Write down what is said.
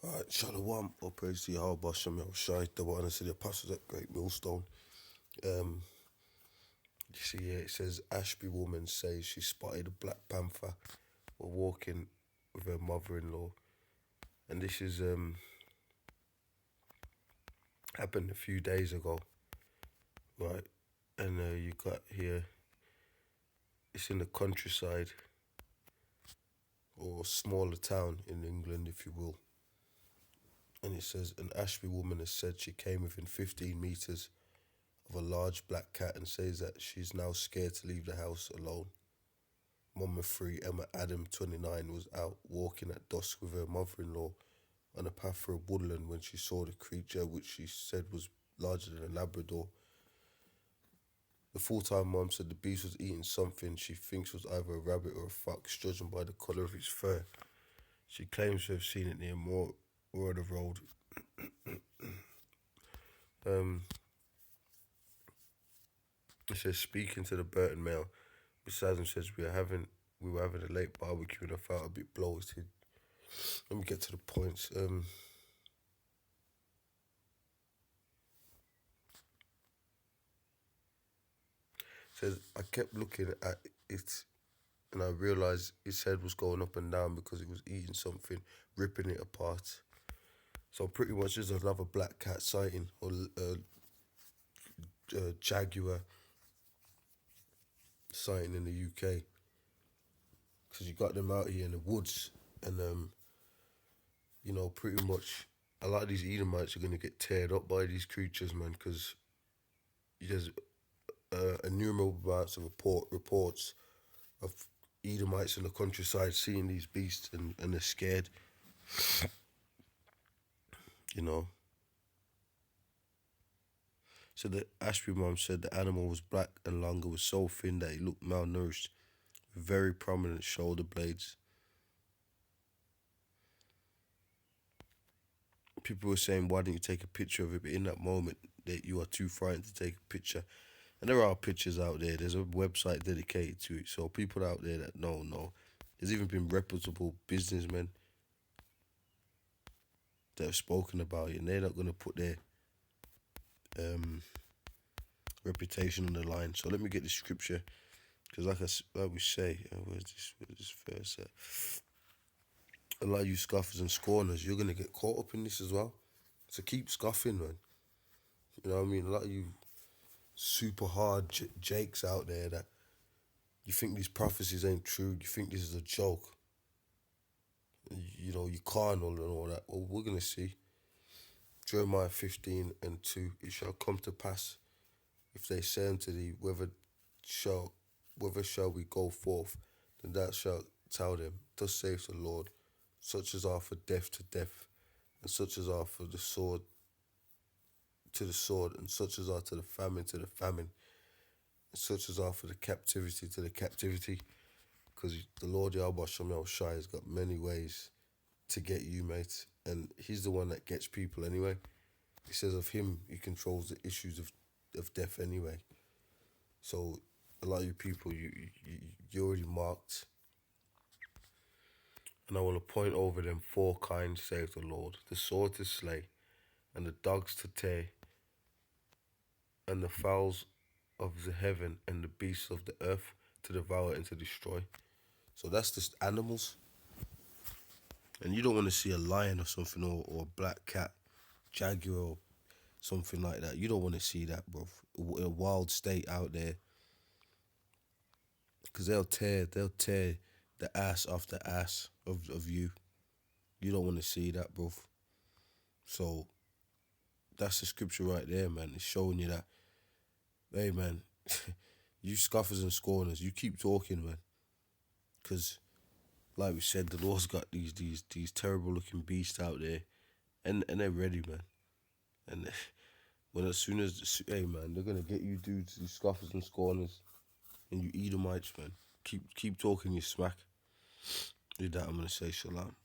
Alright, Shalom, all praise to Yahweh, Bashem, Yahushai, Devour, and to the apostles at GreatMillStone. You see here, it says, Ashby woman says she spotted a black panther while walking with her mother-in-law. And this is happened a few days ago, right? And you got here, it's in the countryside, or smaller town in England, if you will. And it says, an Ashby woman has said she came within 15 meters of a large black cat and says that she's now scared to leave the house alone. Mama 3, Emma Adam, 29, was out walking at dusk with her mother-in-law on a path through a woodland when she saw the creature, which she said was larger than a Labrador. The full-time mom said the beast was eating something she thinks was either a rabbit or a fox, judging by the colour of its fur. She claims to have seen it near Moor of the Road. It says, speaking to the Burton Mail, beside him says, we were having a late barbecue and I felt a bit bloated. Let me get to the points. Says, I kept looking at it and I realised its head was going up and down because it was eating something, ripping it apart. So pretty much there's another black cat sighting, or jaguar sighting in the UK. Because you got them out here in the woods and, you know, pretty much a lot of these Edomites are going to get teared up by these creatures, man, because there's innumerable amounts of reports of Edomites in the countryside seeing these beasts and they're scared. You know. So the Ashby mom said the animal was black and longer, was so thin that it looked malnourished, with very prominent shoulder blades. People were saying, why didn't you take a picture of it? But in that moment, that you are too frightened to take a picture. And there are pictures out there. There's a website dedicated to it. So people out there that know. There's even been reputable businessmen that have spoken about it, and they're not going to put their reputation on the line. So let me get the scripture, because like we say, where's this verse at? A lot of you scoffers and scorners, you're going to get caught up in this as well. So keep scoffing, man. You know what I mean? A lot of you super hard jakes out there that you think these prophecies ain't true, you think this is a joke. You know, you carnal and all that. Well, we're going to see. Jeremiah 15:2, it shall come to pass, if they say unto thee, whither shall we go forth, then thou shalt tell them, thus saith the Lord, such as are for death to death, and such as are for the sword to the sword, and such as are to the famine to the famine, and such as are for the captivity to the captivity. Because the Lord Yahweh Shem Yahushai has got many ways to get you, mate. And he's the one that gets people anyway. He says of him, he controls the issues of death anyway. So a lot of you people, you're already marked. And I will appoint over them 4 kinds, saith the Lord, the sword to slay, and the dogs to tear, and the fowls of the heaven, and the beasts of the earth to devour and to destroy. So that's just animals. And you don't want to see a lion or something, or a black cat, jaguar, or something like that. You don't want to see that, bro. A wild state out there. Because they'll tear the ass off the ass of you. You don't want to see that, bro. So that's the scripture right there, man. It's showing you that, hey, man, you scoffers and scorners, you keep talking, man. Because, like we said, the Lord's got these terrible looking beasts out there, and they're ready, man. And as soon as, hey, man, they're gonna get you dudes, you scoffers and scorners, and you Edomites, man. Keep talking your smack. With that, I'm gonna say shalom.